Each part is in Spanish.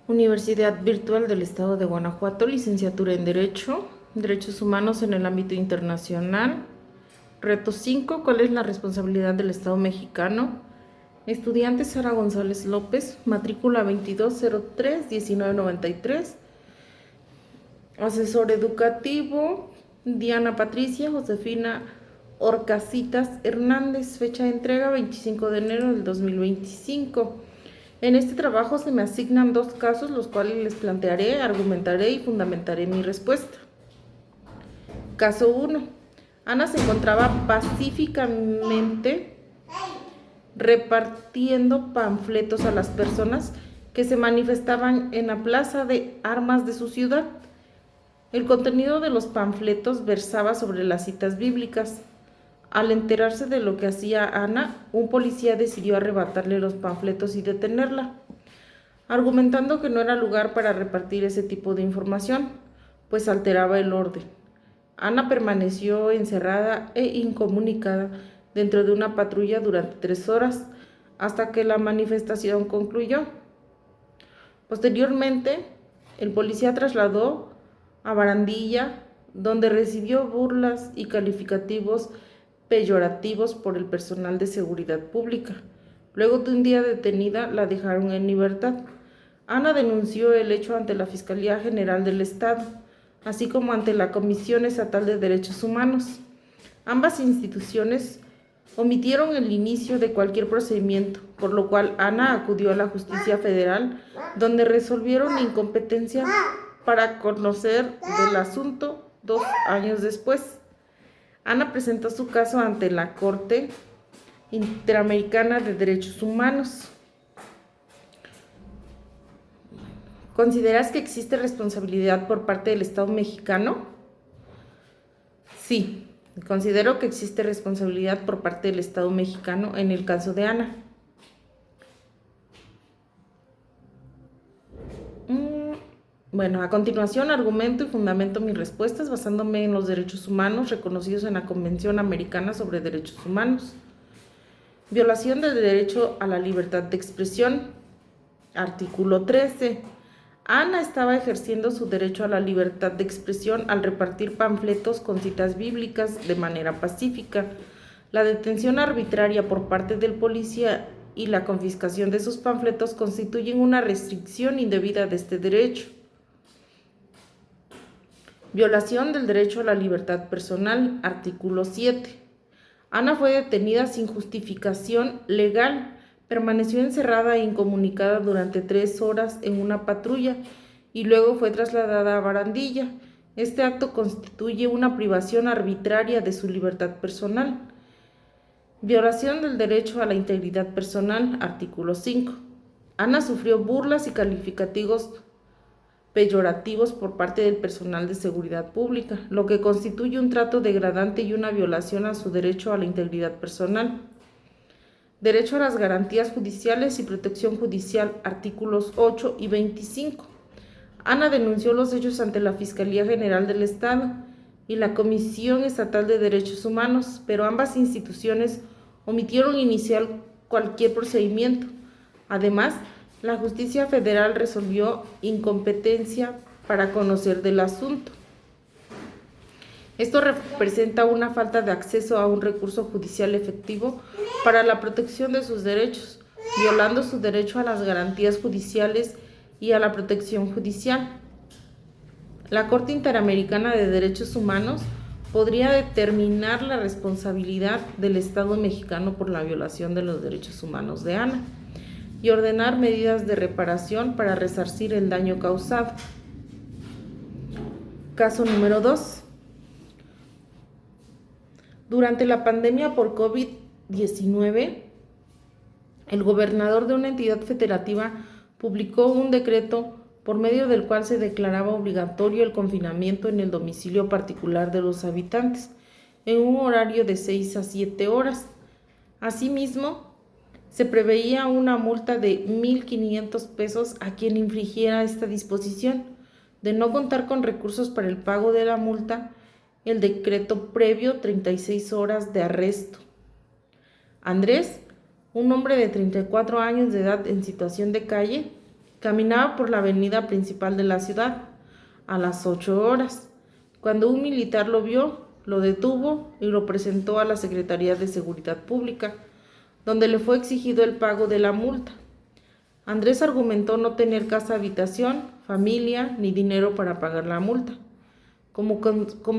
Universidad Virtual del Estado de Guanajuato, licenciatura en Derecho, Derechos Humanos en el ámbito internacional. Reto 5, ¿cuál es la responsabilidad del Estado mexicano? Estudiante Sara González López, matrícula 2203-1993. Asesor educativo, Diana Patricia Josefina Orcasitas Hernández, fecha de entrega 25 de enero del 2025. En este trabajo se me asignan 2 casos, los cuales les plantearé, argumentaré y fundamentaré mi respuesta. Caso 1. Ana se encontraba pacíficamente repartiendo panfletos a las personas que se manifestaban en la plaza de armas de su ciudad. El contenido de los panfletos versaba sobre las citas bíblicas. Al enterarse de lo que hacía Ana, un policía decidió arrebatarle los panfletos y detenerla, argumentando que no era lugar para repartir ese tipo de información, pues alteraba el orden. Ana permaneció encerrada e incomunicada dentro de una patrulla durante 3 horas, hasta que la manifestación concluyó. Posteriormente, el policía trasladó a Barandilla, donde recibió burlas y calificativos peyorativos por el personal de seguridad pública. Luego de un día detenida, la dejaron en libertad. Ana denunció el hecho ante la Fiscalía General del Estado, así como ante la Comisión Estatal de Derechos Humanos. Ambas instituciones omitieron el inicio de cualquier procedimiento, por lo cual Ana acudió a la Justicia Federal, donde resolvieron la incompetencia para conocer del asunto 2 años después. Ana presentó su caso ante la Corte Interamericana de Derechos Humanos. ¿Consideras que existe responsabilidad por parte del Estado mexicano? Sí, considero que existe responsabilidad por parte del Estado mexicano en el caso de Ana. Bueno, a continuación argumento y fundamento mis respuestas basándome en los derechos humanos reconocidos en la Convención Americana sobre Derechos Humanos. Violación del derecho a la libertad de expresión. Artículo 13. Ana estaba ejerciendo su derecho a la libertad de expresión al repartir panfletos con citas bíblicas de manera pacífica. La detención arbitraria por parte del policía y la confiscación de sus panfletos constituyen una restricción indebida de este derecho. Violación del derecho a la libertad personal. Artículo 7. Ana fue detenida sin justificación legal. Permaneció encerrada e incomunicada durante 3 horas en una patrulla y luego fue trasladada a Barandilla. Este acto constituye una privación arbitraria de su libertad personal. Violación del derecho a la integridad personal. Artículo 5. Ana sufrió burlas y calificativos peyorativos por parte del personal de seguridad pública, lo que constituye un trato degradante y una violación a su derecho a la integridad personal. Derecho a las garantías judiciales y protección judicial, artículos 8 y 25. Ana denunció los hechos ante la Fiscalía General del Estado y la Comisión Estatal de Derechos Humanos, pero ambas instituciones omitieron iniciar cualquier procedimiento. Además, la Justicia Federal resolvió incompetencia para conocer del asunto. Esto representa una falta de acceso a un recurso judicial efectivo para la protección de sus derechos, violando su derecho a las garantías judiciales y a la protección judicial. La Corte Interamericana de Derechos Humanos podría determinar la responsabilidad del Estado mexicano por la violación de los derechos humanos de Ana y ordenar medidas de reparación para resarcir el daño causado. Caso número 2. Durante la pandemia por COVID-19, el gobernador de una entidad federativa publicó un decreto por medio del cual se declaraba obligatorio el confinamiento en el domicilio particular de los habitantes, en un horario de 6 a 7 horas. Asimismo, se preveía una multa de 1,500 pesos a quien infringiera esta disposición. De no contar con recursos para el pago de la multa, el decreto previo 36 horas de arresto. Andrés, un hombre de 34 años de edad en situación de calle, Caminaba por la avenida principal de la ciudad a las 8 horas, cuando un militar lo vio, lo detuvo y lo presentó a la Secretaría de Seguridad Pública, donde le fue exigido el pago de la multa. Andrés argumentó no tener casa habitación, familia ni dinero para pagar la multa. Como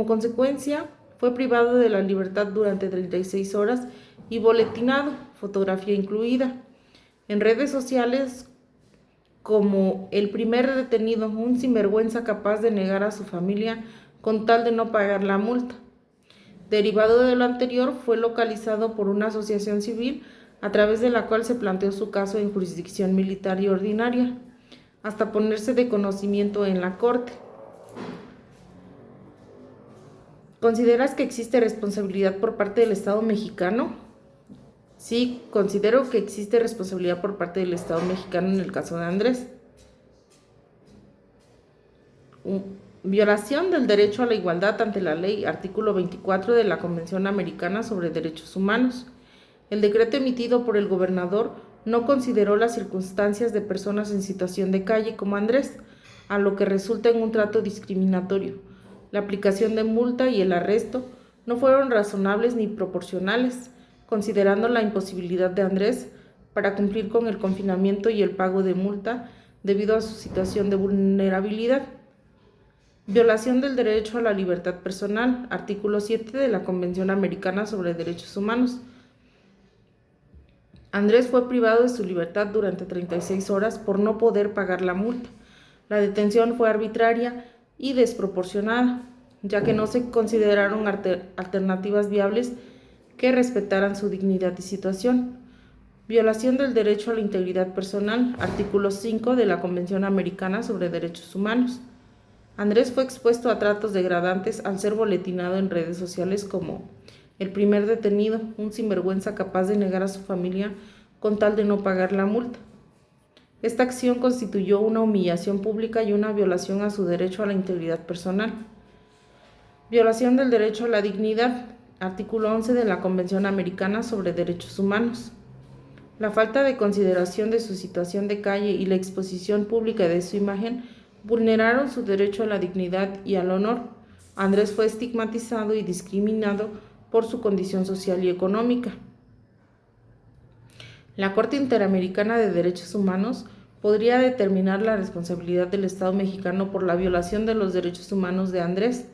consecuencia, fue privado de la libertad durante 36 horas y boletinado, fotografía incluida, en redes sociales como el primer detenido, un sinvergüenza capaz de negar a su familia con tal de no pagar la multa. Derivado de lo anterior, fue localizado por una asociación civil a través de la cual se planteó su caso en jurisdicción militar y ordinaria, hasta ponerse de conocimiento en la Corte. ¿Consideras que existe responsabilidad por parte del Estado mexicano? Sí, considero que existe responsabilidad por parte del Estado mexicano en el caso de Andrés. Violación del derecho a la igualdad ante la ley, artículo 24 de la Convención Americana sobre Derechos Humanos. El decreto emitido por el gobernador no consideró las circunstancias de personas en situación de calle como Andrés, a lo que resulta en un trato discriminatorio. La aplicación de multa y el arresto no fueron razonables ni proporcionales, considerando la imposibilidad de Andrés para cumplir con el confinamiento y el pago de multa debido a su situación de vulnerabilidad. Violación del derecho a la libertad personal, artículo 7 de la Convención Americana sobre Derechos Humanos. Andrés fue privado de su libertad durante 36 horas por no poder pagar la multa. La detención fue arbitraria y desproporcionada, ya que no se consideraron alternativas viables que respetaran su dignidad y situación. Violación del derecho a la integridad personal, artículo 5 de la Convención Americana sobre Derechos Humanos. Andrés fue expuesto a tratos degradantes al ser boletinado en redes sociales como el primer detenido, un sinvergüenza capaz de negar a su familia con tal de no pagar la multa. Esta acción constituyó una humillación pública y una violación a su derecho a la integridad personal. Violación del derecho a la dignidad, artículo 11 de la Convención Americana sobre Derechos Humanos. La falta de consideración de su situación de calle y la exposición pública de su imagen vulneraron su derecho a la dignidad y al honor. Andrés fue estigmatizado y discriminado por su condición social y económica. La Corte Interamericana de Derechos Humanos podría determinar la responsabilidad del Estado mexicano por la violación de los derechos humanos de Andrés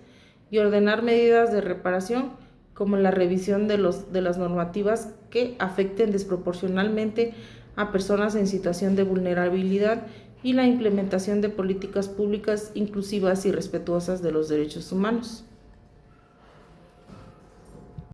y ordenar medidas de reparación como la revisión de las normativas que afecten desproporcionalmente a personas en situación de vulnerabilidad y la implementación de políticas públicas inclusivas y respetuosas de los derechos humanos.